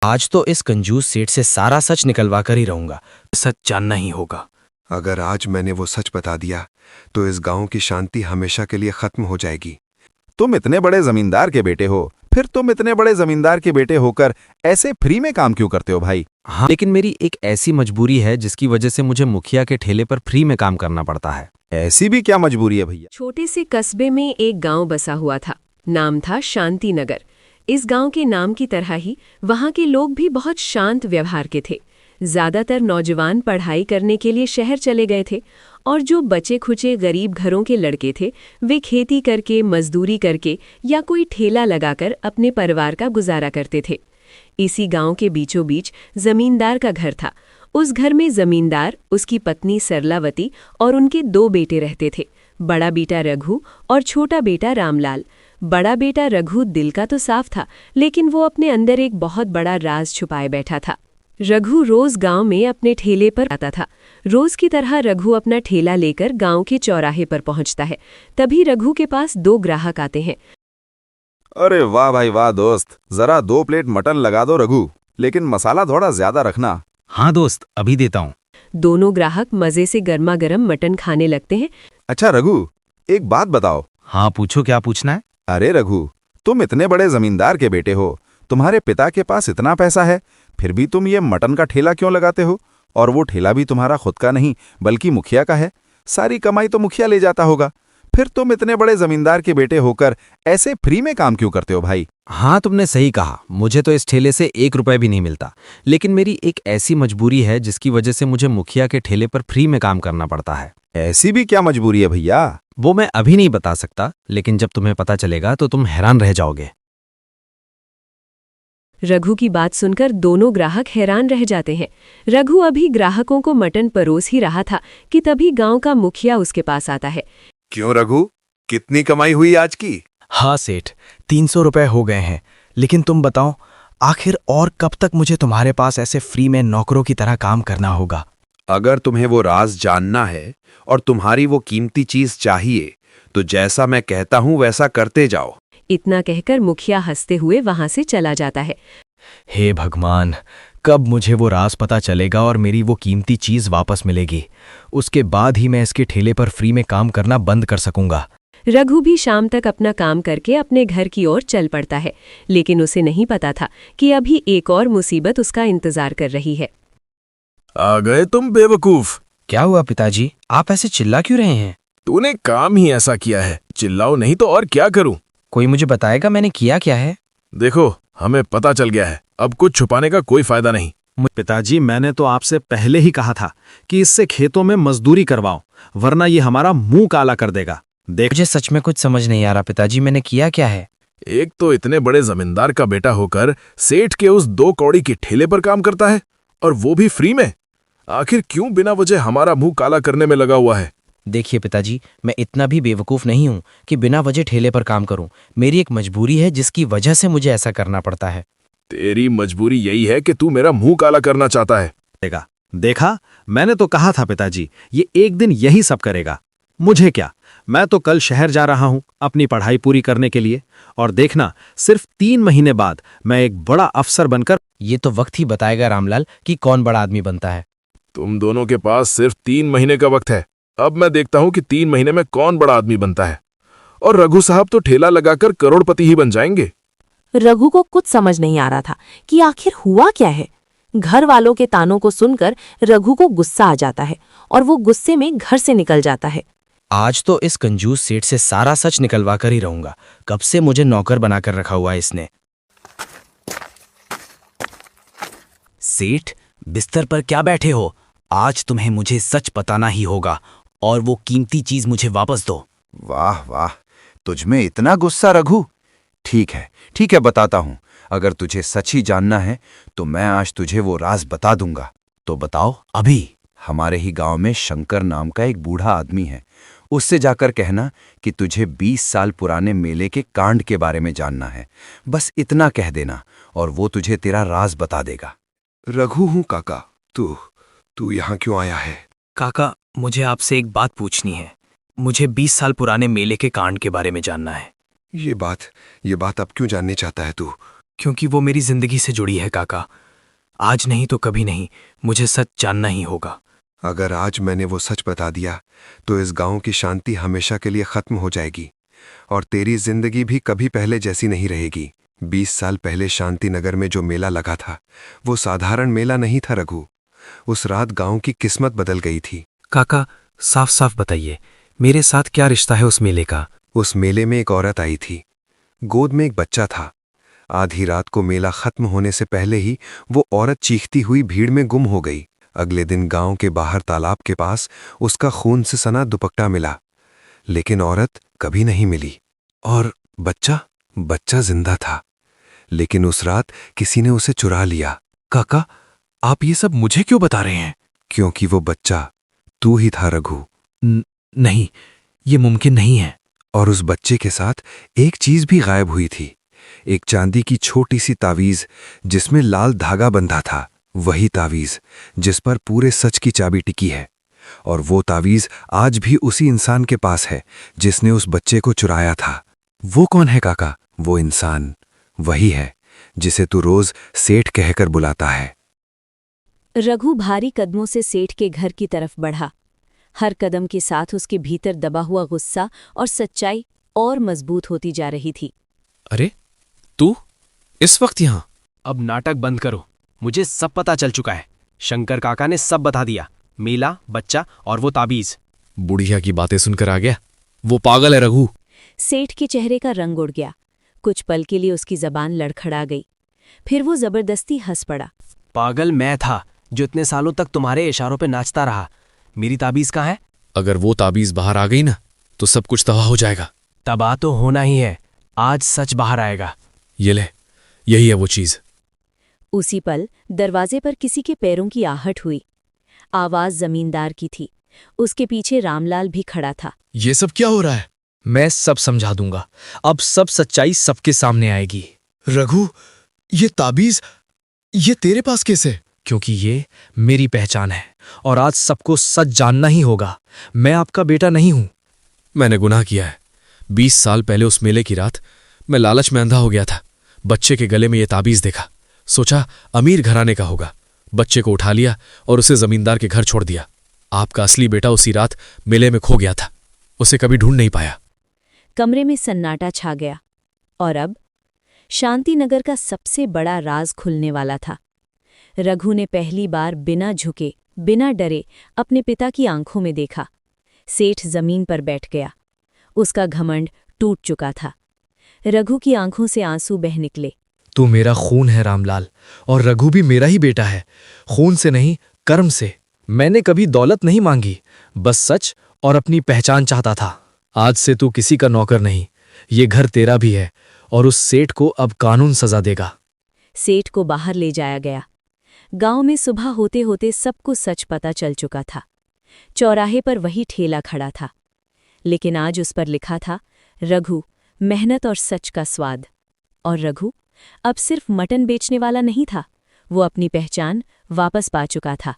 आज तो इस कंजूस सेठ से सारा सच निकलवा कर ही रहूंगा। सच जानना ही होगा। अगर आज मैंने वो सच बता दिया तो इस गांव की शांति हमेशा के लिए खत्म हो जाएगी। तुम इतने बड़े जमींदार के बेटे हो, फिर तुम इतने बड़े जमींदार के बेटे होकर ऐसे फ्री में काम क्यों करते हो भाई? हाँ, लेकिन मेरी एक ऐसी मजबूरी है जिसकी वजह से मुझे मुखिया के ठेले पर फ्री में काम करना पड़ता है। ऐसी भी क्या मजबूरी है भैया? छोटे से कस्बे में एक गांव बसा हुआ था। नाम था शांति नगर। इस गांव के नाम की तरह ही वहां के लोग भी बहुत शांत व्यवहार के थे। ज्यादातर नौजवान पढ़ाई करने के लिए शहर चले गए थे और जो बचे खुचे गरीब घरों के लड़के थे वे खेती करके, मजदूरी करके या कोई ठेला लगाकर अपने परिवार का गुजारा करते थे। इसी गांव के बीचों बीच जमींदार का घर था। उस घर में जमींदार, उसकी पत्नी सरलावती और उनके 2 बेटे रहते थे, बड़ा बेटा रघु और छोटा बेटा रामलाल। बड़ा बेटा रघु दिल का तो साफ था, लेकिन वो अपने अंदर एक बहुत बड़ा राज छुपाए बैठा था। रघु रोज गांव में अपने ठेले पर आता था। रोज की तरह रघु अपना ठेला लेकर गांव के चौराहे पर पहुंचता है। तभी रघु के पास 2 ग्राहक आते हैं। अरे वाह भाई वाह दोस्त, जरा 2 प्लेट मटन लगा दो रघु, लेकिन मसाला थोड़ा ज्यादा रखना। हाँ दोस्त, अभी देता हूँ। दोनों ग्राहक मजे से गर्मा गर्म मटन खाने लगते हैं। अच्छा रघु, एक बात बताओ। हाँ पूछो, क्या पूछना है? अरे रघु, तुम इतने बड़े जमींदार के बेटे हो, तुम्हारे पिता के पास इतना पैसा है, फिर भी तुम ये मटन का ठेला क्यों लगाते हो? और वो ठेला भी तुम्हारा खुद का नहीं बल्कि मुखिया का है। सारी कमाई तो मुखिया ले जाता होगा। फिर तुम इतने बड़े जमींदार के बेटे होकर ऐसे फ्री में काम क्यों करते हो भाई? हाँ, तुमने सही कहा। मुझे तो इस ठेले से 1 रुपए भी नहीं मिलता, लेकिन मेरी एक ऐसी मजबूरी है जिसकी वजह से मुझे मुखिया के ठेले पर फ्री में काम करना पड़ता है। ऐसी भी क्या मजबूरी है भैया? वो मैं अभी नहीं बता सकता, लेकिन जब तुम्हें पता चलेगा तो तुम हैरान रह जाओगे। रघु की बात सुनकर दोनों ग्राहक हैरान रह जाते हैं। रघु अभी ग्राहकों को मटन परोस ही रहा था कि तभी गांव का मुखिया उसके पास आता है। क्यों रघु, कितनी कमाई हुई आज की? हाँ सेठ, 300 रुपए हो गए हैं। लेकिन तुम बताओ, आखिर और कब तक मुझे तुम्हारे पास ऐसे फ्री में नौकरों की तरह काम करना होगा? अगर तुम्हें वो राज जानना है और तुम्हारी वो कीमती चीज चाहिए तो जैसा मैं कहता हूं वैसा करते जाओ। इतना कहकर मुखिया हंसते हुए वहां से चला जाता है। हे भगवान, कब मुझे वो राज पता चलेगा और मेरी वो कीमती चीज वापस मिलेगी? उसके बाद ही मैं इसके ठेले पर फ्री में काम करना बंद कर सकूंगा। रघु भी शाम तक अपना काम करके अपने घर की ओर चल पड़ता है, लेकिन उसे नहीं पता था कि अभी एक और मुसीबत उसका इंतजार कर रही है। आ गए तुम बेवकूफ। क्या हुआ पिताजी, आप ऐसे चिल्ला क्यों रहे हैं? तूने काम ही ऐसा किया है, चिल्लाओ नहीं तो और क्या करूं? कोई मुझे बताएगा मैंने किया क्या है? देखो, हमें पता चल गया है, अब कुछ छुपाने का कोई फायदा नहीं। पिताजी, मैंने तो आपसे पहले ही कहा था कि इससे खेतों में मजदूरी करवाओ, वरना ये हमारा मुंह काला कर देगा। मुझे सच में कुछ समझ नहीं आ रहा पिताजी, मैंने किया क्या है? एक तो इतने बड़े जमींदार का बेटा होकर सेठ के उस 2 कौड़ी के ठेले पर काम करता है, और वो भी फ्री में। आखिर क्यों बिना वजह हमारा मुंह काला करने में लगा हुआ है? देखिए पिताजी, मैं इतना भी बेवकूफ़ नहीं हूं कि बिना वजह ठेले पर काम करूं। मेरी एक मजबूरी है जिसकी वजह से मुझे ऐसा करना पड़ता है। तेरी मजबूरी यही है कि तू मेरा मुंह काला करना चाहता है। देखा, मैंने तो कहा था पिताजी, ये एक दिन यही सब करेगा। मुझे क्या, मैं तो कल शहर जा रहा हूं अपनी पढ़ाई पूरी करने के लिए, और देखना सिर्फ 3 महीने बाद मैं एक बड़ा अफसर बनकर। ये तो वक्त ही बताएगा रामलाल कि कौन बड़ा आदमी बनता है। तुम दोनों के पास सिर्फ 3 महीने का वक्त है। अब मैं देखता हूं कि 3 महीने में कौन बड़ा आदमी बनता है। और रघु साहब तो ठेला लगाकर करोड़पति ही बन जाएंगे। रघु को कुछ समझ नहीं आ रहा था कि आखिर हुआ क्या है। घर वालों के तानों को सुनकर रघु को गुस्सा आ जाता है और वो गुस्से में घर से निकल जाता है। आज तो इस कंजूस सेठ से सारा सच निकलवा कर ही रहूंगा। कब से मुझे नौकर बनाकर रखा हुआ है इसने। सेठ, बिस्तर पर क्या बैठे हो? आज तुम्हें मुझे सच बताना ही होगा और वो कीमती चीज मुझे वापस दो। वाह वाह, तुझमें इतना गुस्सा रघु? ठीक है, बताता हूं। अगर तुझे सच ही जानना है तो मैं आज तुझे वो राज बता दूंगा। तो बताओ अभी। हमारे ही गांव में शंकर नाम का एक बूढ़ा आदमी है। उससे जाकर कहना कि तुझे 20 साल पुराने मेले के कांड के बारे में जानना है। बस इतना कह देना और वो तुझे तेरा राज बता देगा। रघु हूं काका। तू यहाँ क्यों आया है? काका, मुझे आपसे एक बात पूछनी है। मुझे 20 साल पुराने मेले के कांड के बारे में जानना है। ये बात अब क्यों जानने चाहता है तू? क्योंकि वो मेरी जिंदगी से जुड़ी है काका। आज नहीं तो कभी नहीं, मुझे सच जानना ही होगा। अगर आज मैंने वो सच बता दिया तो इस गांव की शांति हमेशा के लिए खत्म हो जाएगी और तेरी जिंदगी भी कभी पहले जैसी नहीं रहेगी। 20 साल पहले शांति नगर में जो मेला लगा था वो साधारण मेला नहीं था रघु। उस रात गांव की किस्मत बदल गई थी। काका, साफ साफ बताइए, मेरे साथ क्या रिश्ता है उस मेले का? उस मेले में एक औरत आई थी, गोद में एक बच्चा था। आधी रात को मेला खत्म होने से पहले ही वो औरत चीखती हुई भीड़ में गुम हो गई। अगले दिन गांव के बाहर तालाब के पास उसका खून से सना दुपट्टा मिला, लेकिन औरत कभी नहीं मिली। और बच्चा जिंदा था, लेकिन उस रात किसी ने उसे चुरा लिया। काका, आप ये सब मुझे क्यों बता रहे हैं? क्योंकि वो बच्चा तू ही था रघु। नहीं, ये मुमकिन नहीं है। और उस बच्चे के साथ एक चीज भी गायब हुई थी, एक चांदी की छोटी सी तावीज जिसमें लाल धागा बंधा था। वही तावीज जिस पर पूरे सच की चाबी टिकी है। और वो तावीज आज भी उसी इंसान के पास है जिसने उस बच्चे को चुराया था। वो कौन है काका? वो इंसान वही है जिसे तू रोज सेठ कहकर बुलाता है। रघु भारी कदमों से सेठ के घर की तरफ बढ़ा। हर कदम के साथ उसके भीतर दबा हुआ गुस्सा और सच्चाई और मजबूत होती जा रही थी। अरे, तू इस वक्त यहां? अब नाटक बंद करो, मुझे सब पता चल चुका है। शंकर काका ने सब बता दिया, मेला, बच्चा और वो ताबीज। बुढ़िया की बातें सुनकर आ गया, वो पागल है रघु। सेठ के चेहरे का रंग उड़ गया। कुछ पल के लिए उसकी जबान लड़खड़ा गई, फिर वो जबरदस्ती हंस पड़ा। पागल मैं था जो इतने सालों तक तुम्हारे इशारों पे नाचता रहा। मेरी ताबीज कहाँ है? अगर वो ताबीज बाहर आ गई ना तो सब कुछ तबाह हो जाएगा। तबाह तो होना ही है, आज सच बाहर आएगा। ये ले, यही है वो चीज। उसी पल दरवाजे पर किसी के पैरों की आहट हुई। आवाज जमींदार की थी। उसके पीछे रामलाल भी खड़ा था। ये सब क्या हो रहा है? मैं सब समझा दूंगा, अब सब सच्चाई सबके सामने आएगी। रघु, ये ताबीज ये तेरे पास कैसे? क्योंकि ये मेरी पहचान है और आज सबको सच जानना ही होगा। मैं आपका बेटा नहीं हूं। मैंने गुनाह किया है। 20 साल पहले उस मेले की रात मैं लालच में अंधा हो गया था। बच्चे के गले में ये ताबीज देखा, सोचा अमीर घराने का होगा। बच्चे को उठा लिया और उसे जमींदार के घर छोड़ दिया। आपका असली बेटा उसी रात मेले में खो गया था, उसे कभी ढूंढ नहीं पाया। कमरे में सन्नाटा छा गया और अब शांतिनगर का सबसे बड़ा राज खुलने वाला था। रघु ने पहली बार बिना झुके, बिना डरे अपने पिता की आंखों में देखा। सेठ जमीन पर बैठ गया। उसका घमंड टूट चुका था। रघु की आंखों से आंसू बह निकले। तू मेरा खून है रामलाल, और रघु भी मेरा ही बेटा है। खून से नहीं, कर्म से। मैंने कभी दौलत नहीं मांगी, बस सच और अपनी पहचान चाहता था। आज से तू किसी का नौकर नहीं, ये घर तेरा भी है और उस सेठ को अब कानून सजा देगा। सेठ को बाहर ले जाया गया। गांव में सुबह होते होते सबको सच पता चल चुका था। चौराहे पर वही ठेला खड़ा था, लेकिन आज उस पर लिखा था रघु, मेहनत और सच का स्वाद। और रघु अब सिर्फ मटन बेचने वाला नहीं था, वो अपनी पहचान वापस पा चुका था।